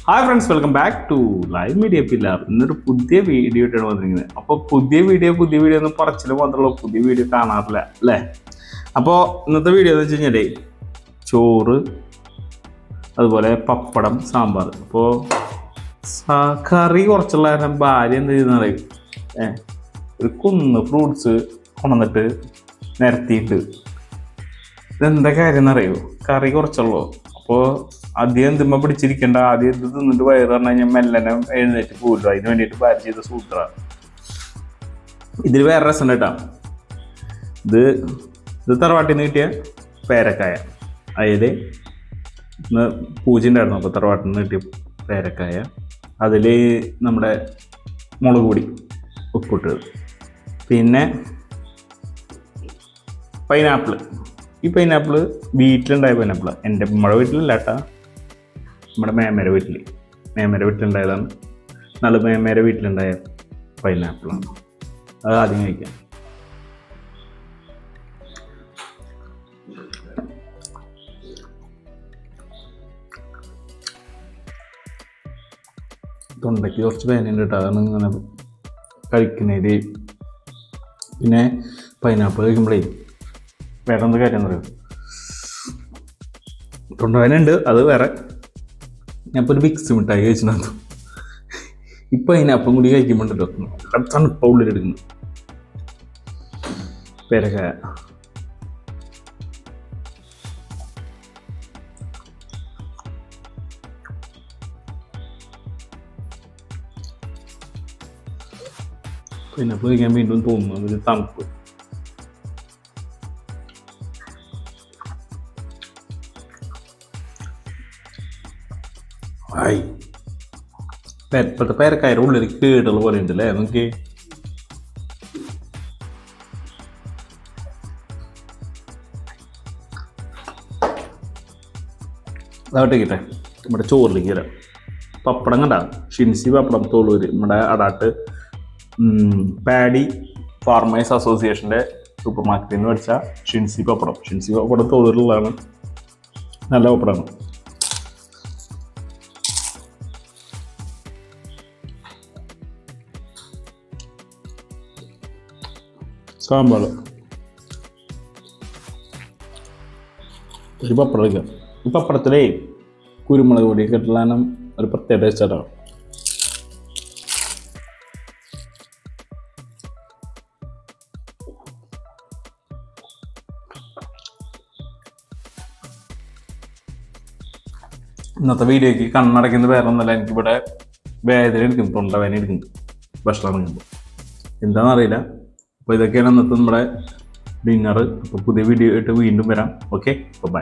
Hi friends, welcome back to live media pillar. ഇന്നൊരു പുതിയ video ആയിട്ടാണ് വന്നിരിക്കുന്നത്. അപ്പോൾ പുതിയ വീഡിയോ ഒന്നും പറച്ചിൽ മാത്രമല്ല, പുതിയ വീഡിയോ കാണാറില്ല അല്ലേ. അപ്പോൾ ഇന്നത്തെ വീഡിയോ എന്ന് വെച്ച് കഴിഞ്ഞാൽ ചോറ്, അതുപോലെ പപ്പടം, സാമ്പാർ. അപ്പോൾ കറി കുറച്ചുള്ള കാരണം ഭാര്യ എന്ത് ചെയ്യുന്ന ഒരു ഫ്രൂട്ട്സ് കൊണ്ടുവന്നിട്ട് നിരത്തിയിട്ട് ഇതെന്താ കാര്യം എന്നറിയോ, കറി കുറച്ചുള്ളൂ. അപ്പോൾ ആദ്യം എന്തുമ്മ പിടിച്ചിരിക്കണ്ട, ആദ്യം ഇത് തിന്നിട്ട് വയറ് പറഞ്ഞു കഴിഞ്ഞാൽ മെല്ലനെ എഴുന്നേറ്റ് പോലും. അതിന് വേണ്ടിയിട്ട് ഭാര്യ ചെയ്ത സൂത്രാണ്. ഇതിൽ വേറെ രസം കേട്ടാ. ഇത് തറവാട്ടിൽ നിന്ന് കിട്ടിയ പേരക്കായ. അതിൽ ഇന്ന് പൂജ ഉണ്ടായിരുന്നു. അപ്പോൾ തറവാട്ടിൽ നിന്ന് കിട്ടിയ പേരക്കായ, അതിൽ നമ്മുടെ മുളക് പൊടി, ഉപ്പിട്ടത്, പിന്നെ പൈനാപ്പിൾ. ഈ പൈനാപ്പിൾ വീട്ടിലുണ്ടായ പൈനാപ്പിൾ, എൻ്റെ നമ്മുടെ വീട്ടിലല്ല കേട്ടാ, നമ്മുടെ മേമേരെ വീട്ടിലുണ്ടായതാണ്. നല്ല മേമേരെ വീട്ടിലുണ്ടായ പൈനാപ്പിളാണ്. അത് ആദ്യം കഴിക്കാം. തൊണ്ടയ്ക്ക് കുറച്ച് വേദനയുണ്ട് കേട്ടോ, അതാണ് ഇങ്ങനെ കഴിക്കുന്നതിൽ. പിന്നെ പൈനാപ്പിൾ കഴിക്കുമ്പോഴേ വേറെ എന്ത് കാര്യം എന്നറിയോ, തൊണ്ടവേദന ഉണ്ട്, അത് വേറെ. ഞാനിപ്പോൾ ഒരു വിക്സ് മിഠായി കഴിച്ചിട്ടുണ്ടോ, ഇപ്പം പൈനാപ്പിളും കൂടി കഴിക്കുമ്പോണ്ടല്ലോ തണുപ്പ ഉള്ളിലെടുക്കുന്നു. പേരക്കായ പൈനാപ്പിൾ കഴിക്കാൻ വീണ്ടും തോന്നുന്നു, ഒരു തണുപ്പ്. ആയി ഇപ്പോഴത്തെ പേരക്കായ ഉള്ളിൽ കേടുള്ള പോലെ ഉണ്ടല്ലേ നമുക്ക്. അതാവട്ടെ കിട്ടെ, നമ്മുടെ ചോറിലേക്ക് വരാം. പപ്പടം കണ്ട, ഷിൻസി പപ്പടം, തോളൂര്, നമ്മുടെ അടാട്ട് പാഡി ഫാർമേഴ്സ് അസോസിയേഷൻ്റെ സൂപ്പർ മാർക്കറ്റിൽ നിന്ന് മേടിച്ച ഷിൻസി പപ്പടം തോളൂരിലുള്ളതാണ്. നല്ല പപ്പടമാണ്. സാമ്പാർ, ഒരു പപ്പടം വയ്ക്കാം. ഈ പപ്പടത്തിലേ കുരുമുളക് പൊടി കെട്ടലാനും ഒരു പ്രത്യേക ടേസ്റ്റാണ്. ഇന്നത്തെ വീഡിയോയ്ക്ക് കണ്ണടയ്ക്കുന്നത് വേറെ ഒന്നല്ല, എനിക്കിവിടെ വേദന എടുക്കുന്നു, തൊണ്ടവേദന എടുക്കുന്നു ഭക്ഷണം കഴിക്കുമ്പോൾ. എന്താണെന്നറിയില്ല. അപ്പോൾ ഇതൊക്കെയാണ് ഇന്നത്തെ നമ്മുടെ ഡിന്നർ. അപ്പോൾ പുതിയ വീഡിയോ ആയിട്ട് വീണ്ടും വരാം. Okay, by.